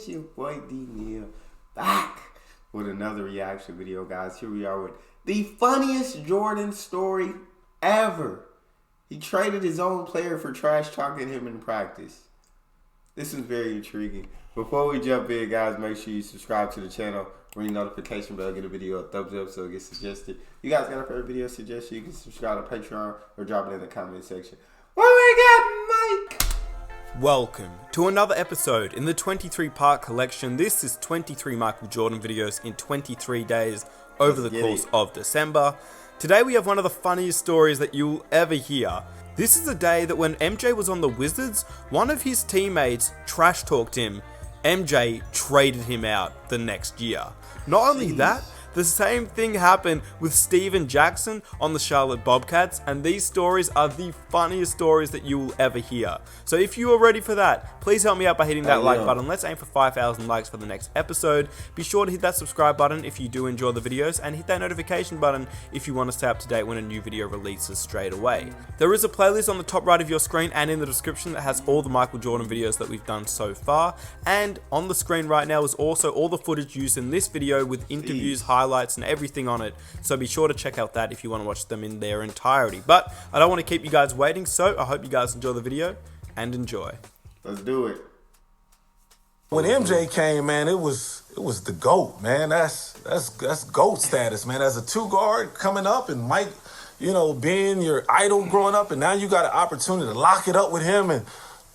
It's your boy Neal back with another reaction video, guys. Here we are with the funniest Jordan story ever. He traded his own player for trash talking him in practice. This is very intriguing. Before we jump in, guys, make sure you subscribe to the channel, ring the notification bell, get a video a thumbs up so it gets suggested. You guys got a favorite video suggestion, you can subscribe to Patreon or drop it in the comment section. What we got, Mike? Welcome to another episode in the 23-part collection. This is 23 Michael Jordan videos in 23 days over the course of December. Today we have one of the funniest stories that you'll ever hear. This is the day that when MJ was on the Wizards, one of his teammates trash talked him. MJ traded him out the next year. Not only that, the same thing happened with Steven Jackson on the Charlotte Bobcats, and these stories are the funniest stories that you will ever hear. So if you are ready for that, please help me out by hitting that like button. Let's aim for 5,000 likes for the next episode. Be sure to hit that subscribe button if you do enjoy the videos, and hit that notification button if you want to stay up to date when a new video releases straight away. There is a playlist on the top right of your screen and in the description that has all the Michael Jordan videos that we've done so far, and on the screen right now is also all the footage used in this video with interviews, highlights and everything on it, so be sure to check out that if you want to watch them in their entirety. But I don't want to keep you guys waiting, so I hope you guys enjoy the video and enjoy. Let's do it. When MJ came, man, it was the GOAT, man. That's GOAT status, man. As a two guard coming up, and Mike, you know, being your idol growing up, and now you got an opportunity to lock it up with him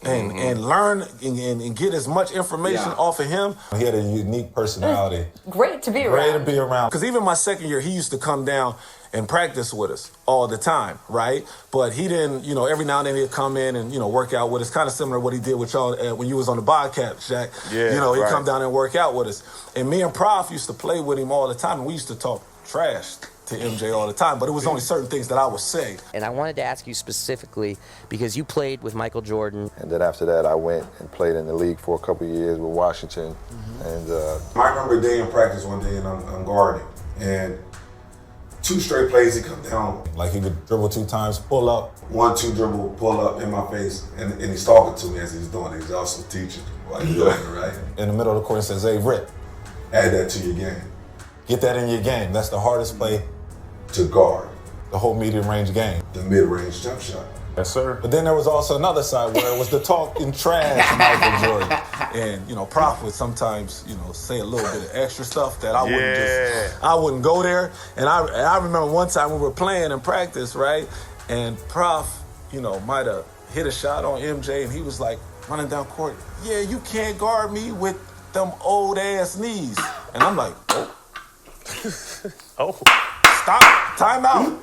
and learn and get as much information off of him. He had a unique personality. Great to be around. Great to be around. Because even my second year, he used to come down and practice with us all the time, right? But he didn't, you know, every now and then he'd come in and, you know, work out with us. Kind of similar to what he did with y'all when you was on the Bobcat, Shaq. Yeah, you know, he'd come down and work out with us. And me and Prof used to play with him all the time, and we used to talk trash to MJ all the time, but it was only certain things that I would say. And I wanted to ask you specifically, because you played with Michael Jordan. And then after that, I went and played in the league for a couple of years with Washington. And I remember a day in practice one day, and I'm guarding, and 2 straight plays he come down. Like he would dribble 2 times, pull up. 1-2 dribble, pull up in my face, and he's talking to me as he's doing it. He's also teaching while he's doing it, right? In the middle of the court, he says, "Hey, Rip, add that to your game. Get that in your game. That's the hardest play to guard. The whole medium range game. The mid-range jump shot." Yes, sir. But then there was also another side where it was the talking trash Michael Jordan. And, you know, Prof would sometimes, you know, say a little bit of extra stuff that I wouldn't go there. And I remember one time we were playing in practice, right? And Prof, you know, might have hit a shot on MJ, and he was like running down court, "Yeah, you can't guard me with them old ass knees." And I'm like, "Oh." Stop. Time out.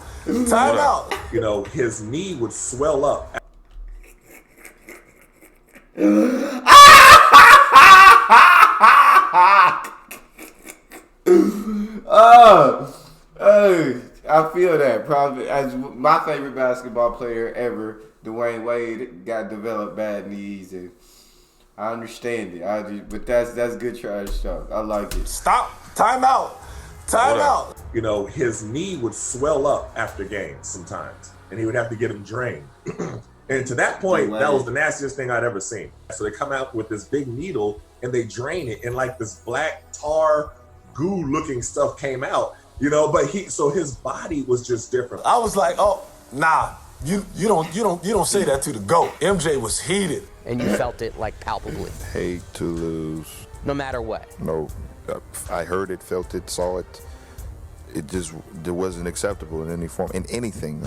Time out. You know, his knee would swell up. I feel that. Probably as my favorite basketball player ever, Dwayne Wade, got developed bad knees, and I understand it. But that's good trash talk. I like it. Stop. Time out. Time out. You know, his knee would swell up after games sometimes, and he would have to get him drained. And to that point, that was the nastiest thing I'd ever seen. So they come out with this big needle, and they drain it, and like this black tar goo-looking stuff came out. You know, but so his body was just different. I was like, "Oh, nah, you don't say that to the GOAT." MJ was heated, And you felt it like palpably. hate to lose. No matter what. No, I heard it, felt it, saw it. It wasn't acceptable in any form, in anything.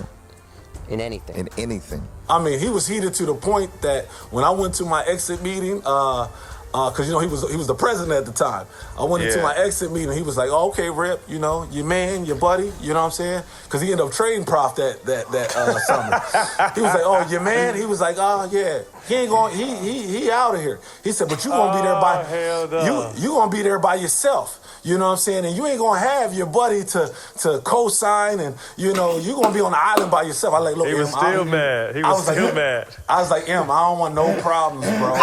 In anything. In anything. I mean, he was heated to the point that when I went to my exit meeting, because you know he was the president at the time. I went into my exit meeting. He was like, "Oh, okay, Rip, you know, your man, your buddy, you know what I'm saying?" Because he ended up trading Prof that summer. He was like, "Oh, your man." He was like, "Oh yeah, he ain't going. He out of here." He said, "But you gonna be there by you gonna be there by yourself." You know what I'm saying? And you ain't gonna have your buddy to co-sign, and you know you gonna be on the island by yourself. I like, look, he was still mad. He was still mad. I was like, I don't want no problems, bro. I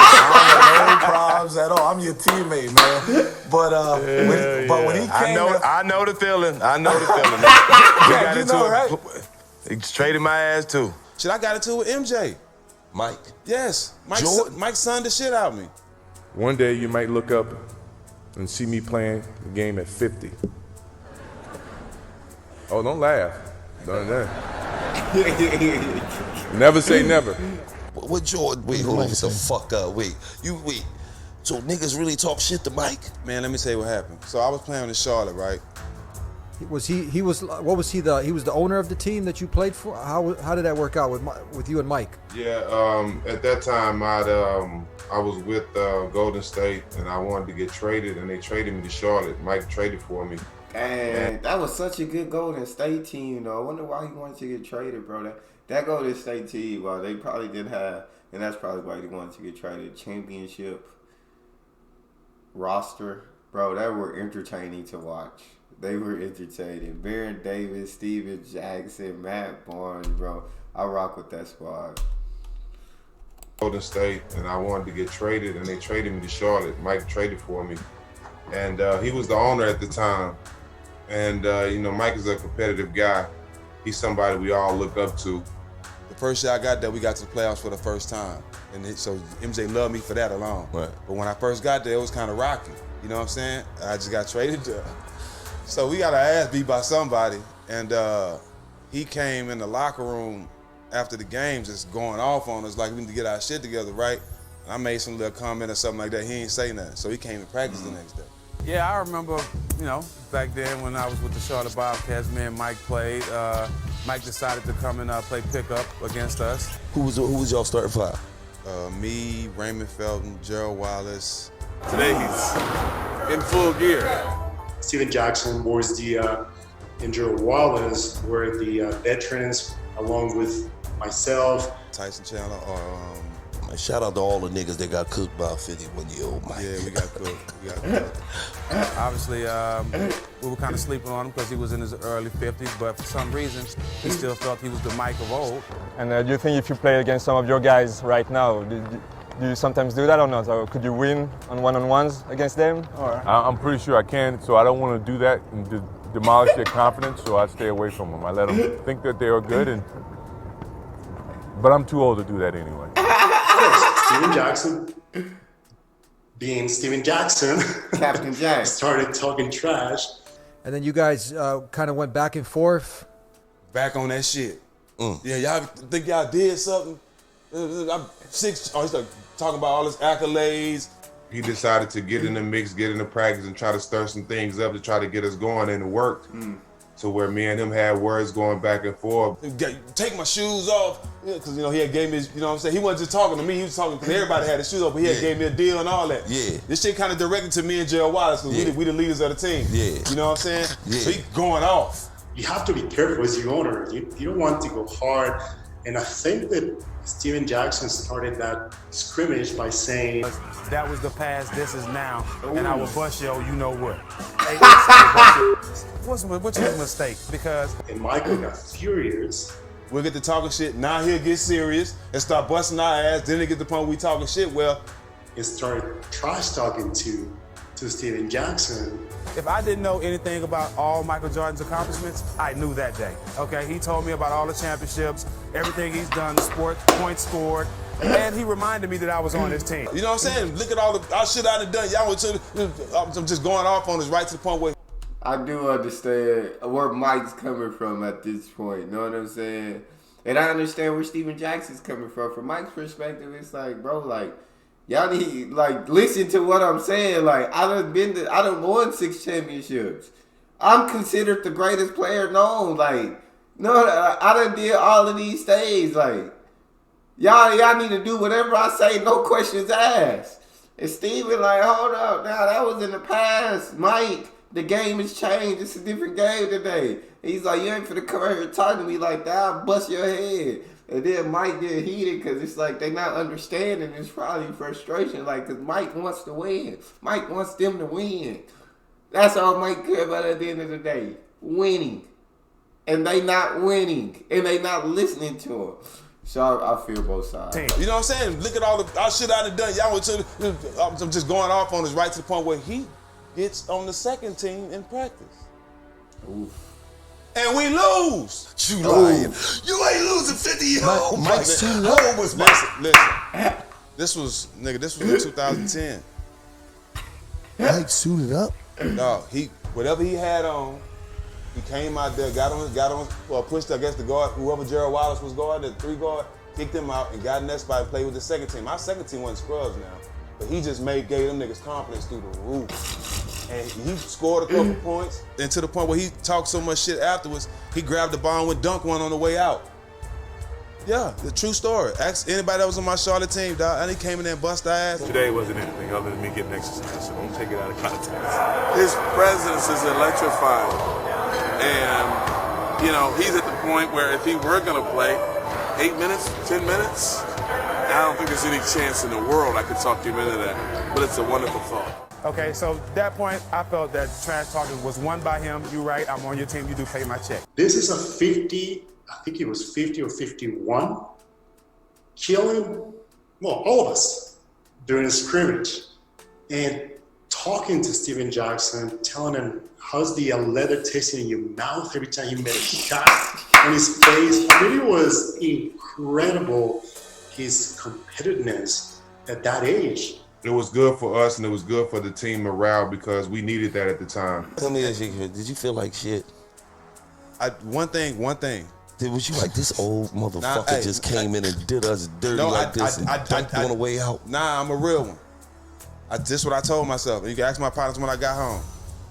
don't want no problems at all. I'm your teammate, man. But when he came, I know the feeling. I know the feeling. We got into it. Right? He traded my ass too. Shit, I got into it with MJ. Mike. Yes. Mike sunned the shit out of me. One day you might look up and see me playing the game at 50. Oh, don't laugh. Never say never. What Jordan? Wait, hold on the fuck up. Wait. So niggas really talk shit to Mike? Man, let me tell you what happened. So I was playing in Charlotte, right? He was the owner of the team that you played for? How did that work out with you and Mike? Yeah, at that time I was with Golden State and I wanted to get traded and they traded me to Charlotte. Mike traded for me. And that was such a good Golden State team, though. I wonder why he wanted to get traded, bro. That Golden State team, well, they probably didn't have, and that's probably why he wanted to get traded. Championship roster, bro, they were entertaining to watch. They were entertaining. Baron Davis, Steven Jackson, Matt Barnes, bro. I rock with that squad. Golden State, and I wanted to get traded, and they traded me to Charlotte. Mike traded for me, and he was the owner at the time. And Mike is a competitive guy. He's somebody we all look up to. The first year I got there, we got to the playoffs for the first time, and so MJ loved me for that alone. Right. But when I first got there, it was kind of rocky. You know what I'm saying? I just got traded there. So we got our ass beat by somebody, and he came in the locker room after the game just going off on us like we need to get our shit together, right? And I made some little comment or something like that. He ain't say nothing, so he came to practice the next day. Yeah, I remember, back then when I was with the Charlotte Bobcats, me and Mike played. Mike decided to come and play pickup against us. Who was y'all starting five? Me, Raymond Felton, Gerald Wallace. Today he's in full gear. Steven Jackson, Boris Dia, and Gerald Wallace were the veterans, along with myself. Tyson Chandler. Shout out to all the niggas that got cooked by a 51-year-old Mike. Yeah, we got cooked. Obviously, we were kind of sleeping on him because he was in his early 50s, but for some reason, he still felt he was the Mike of old. And do you think if you play against some of your guys right now, do you sometimes do that or not? Or could you win on one-on-ones against them? Or? I'm pretty sure I can, so I don't want to do that and demolish their confidence, so I stay away from them. I let them think that they are good, but I'm too old to do that anyway. Steven Jackson, being Steven Jackson, Captain Jack, started talking trash. And then you guys kind of went back and forth. Back on that shit. Yeah, y'all think y'all did something? I'm 6. Oh, he started talking about all his accolades. He decided to get in the mix, get in the practice, and try to stir some things up to try to get us going, and it worked. So where me and him had words going back and forth. Take my shoes off, because he had gave me, you know what I'm saying? He wasn't just talking to me, he was talking because everybody had his shoes off, but he had gave me a deal and all that. Yeah. This shit kind of directed to me and Gerald Wallace, because we the leaders of the team. Yeah. You know what I'm saying? Yeah. So he going off. You have to be careful as your owner. You don't want to go hard. And I think that Steven Jackson started that scrimmage by saying, that was the past, this is now, and I will bust yo, you know what. What's his mistake? Because... And Michael got furious. We'll get to talking shit, now he'll get serious and start busting our ass, then it get to the point where we talking shit, well... It started trash talking to Steven Jackson. If I didn't know anything about all Michael Jordan's accomplishments, I knew that day, okay? He told me about all the championships, everything he's done, sports, points scored, and he reminded me that I was on his team. You know what I'm saying? Look at all the shit I done done. Y'all went to, I'm just going off on us right to the point where... I do understand where Mike's coming from at this point, you know what I'm saying? And I understand where Steven Jackson's coming from. From Mike's perspective, it's like, bro, like, y'all need, like, listen to what I'm saying. Like, I done won 6 championships. I'm considered the greatest player known. Like, no, I done did all of these things. Like, y'all need to do whatever I say, no questions asked. And Steven, like, hold up, now that was in the past. Mike, the game has changed. It's a different game today. He's like, you ain't finna come here and talk to me like that. I'll bust your head. And then Mike get heated because it's like they not understanding. It's probably frustration, like, because Mike wants to win. Mike wants them to win. That's all Mike care about at the end of the day, winning. And they not winning, and they not listening to him. So I feel both sides. You know what I'm saying? Look at all the shit I done done. Y'all went to, I'm just going off on us right to the point where he gets on the second team in practice. Oof. And we lose. You lying. You ain't losing 50-year-old. Mike's too low. Listen. This was in 2010. Mike suited up? No, whatever he had on, he came out there, got on, pushed against the guard, whoever Gerald Wallace was guarding, the 3 guard, kicked him out and got in that spot and played with the second team. Our second team wasn't scrubs now, but he just gave them niggas confidence through the roof. And he scored a couple points, and to the point where he talked so much shit afterwards, he grabbed the ball and would dunk one on the way out. Yeah, the true story. Ask anybody that was on my Charlotte team, dog, and he came in there and bust our ass. Today wasn't anything other than me getting exercise, so don't take it out of context. His presence is electrifying. And, you know, he's at the point where if he were going to play 8 minutes, 10 minutes, I don't think there's any chance in the world I could talk him into that. But it's a wonderful thought. Okay, so at that point, I felt that trash talking was won by him. You right, I'm on your team, you do pay my check. This is a 50, I think it was 50 or 51, killing, well, all of us during a scrimmage. And talking to Steven Jackson, telling him, how's the leather tasting in your mouth every time you made a shot on his face. I mean, it was incredible, his competitiveness at that age. It was good for us and it was good for the team morale because we needed that at the time. Tell me this, did you feel like shit? One thing. Was you like, this old motherfucker just came in and did us dirty this and dunked on the way out? Nah, I'm a real one. This is what I told myself. And you can ask my partners when I got home.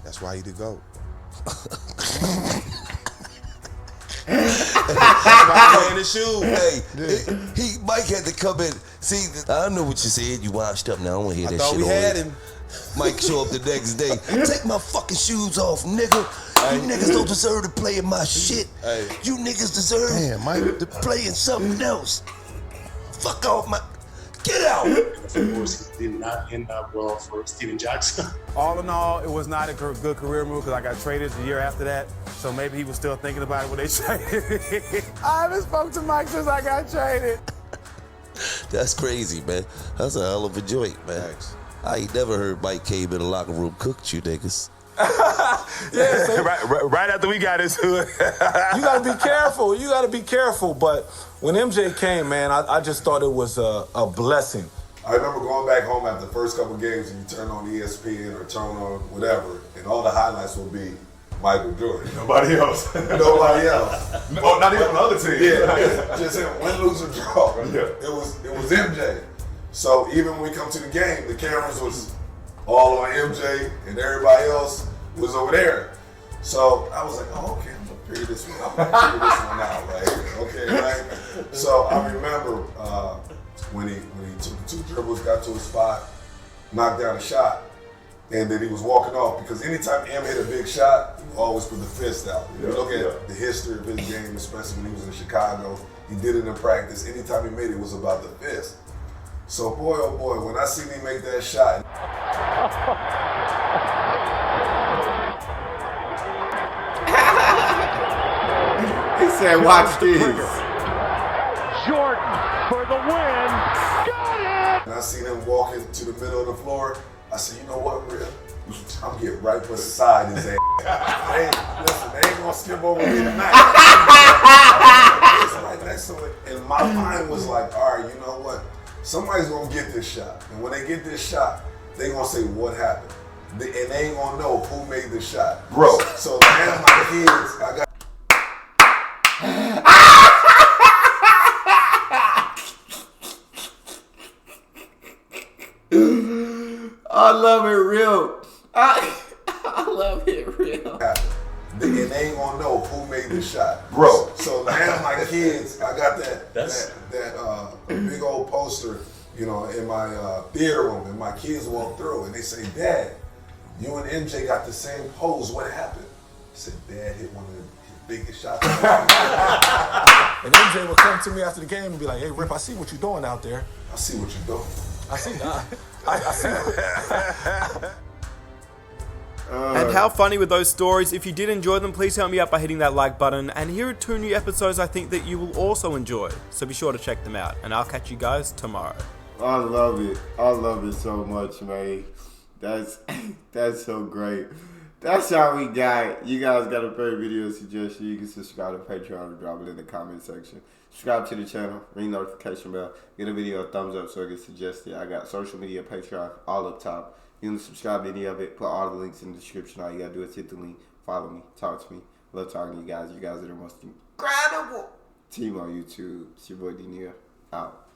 That's why he the GOAT. That's why I playing his shoes. Hey, Mike had to come in. See, I know what you said. You washed up now. I don't want to hear that shit. I thought we had him. Mike show up the next day. Take my fucking shoes off, nigga. You niggas don't deserve to play in my shit. Hey. You niggas deserve to play in something else. Fuck off my... Get out! Of course, it did not end up well for Steven Jackson. All in all, it was not a good career move because I got traded the year after that. So maybe he was still thinking about it when they traded me. I haven't spoke to Mike since I got traded. That's crazy, man. That's a hell of a joint, man. Thanks. I ain't never heard Mike came in the locker room cooked you niggas. Yeah, right after we got into it. You gotta be careful. You gotta be careful. But when MJ came, man, I just thought it was a blessing. I remember going back home after the first couple games and you turn on ESPN or turn on whatever, and all the highlights will be Michael Jordan. Nobody else. Nobody else. Oh, not even on the other team. Yeah, just him. Win, lose, or draw. Yeah. It was MJ. So even when we come to the game, the cameras was all on MJ and everybody else was over there. So I was like, oh, okay, I'm gonna figure this one out. I'm gonna figure this one out, right? Okay, right? So I remember when he took 2 dribbles, got to a spot, knocked down a shot, and then he was walking off because anytime M hit a big shot, he would always put the fist out. If you look at the history of his game, especially when he was in Chicago, he did it in practice. Anytime he made it, it was about the fist. So boy, oh boy, when I seen him make that shot. He said, watch this. Jordan for the win. Got it! And I seen him walking to the middle of the floor. I said, you know what, Rip? I'm getting right beside his ass. Listen, they ain't gonna skip over me tonight. It's right next to it. And my mind was like, all right, you know what? Somebody's gonna get this shot. And when they get this shot, they gonna say, what happened? And they ain't gonna know who made the shot. Bro. So now my kids, I got I love it real. I love it real. And they ain't gonna know who made the shot. Bro. So now my kids, I got that big old poster, you know, in my theater room, and my kids walk through and they say, Dad, you and MJ got the same pose. What happened? I said, Dad hit one of his biggest shots. And MJ would come to me after the game and be like, hey, Rip, I see what you're doing out there. I see what you're doing. I see that. I see. And how funny were those stories? If you did enjoy them, please help me out by hitting that like button. And here are 2 new episodes I think that you will also enjoy. So be sure to check them out. And I'll catch you guys tomorrow. I love it. I love it so much, man. That's so great. That's how we got. You guys got a favorite video suggestion, you can subscribe to Patreon or drop it in the comment section. Subscribe to the channel, ring notification bell, get a video a thumbs up so it gets suggested. I got social media, Patreon, all up top. You can subscribe to any of it, put all the links in the description. All you gotta do is hit the link, follow me, talk to me. Love talking to you guys. You guys are the most incredible team on YouTube. It's your boy Neal. Out.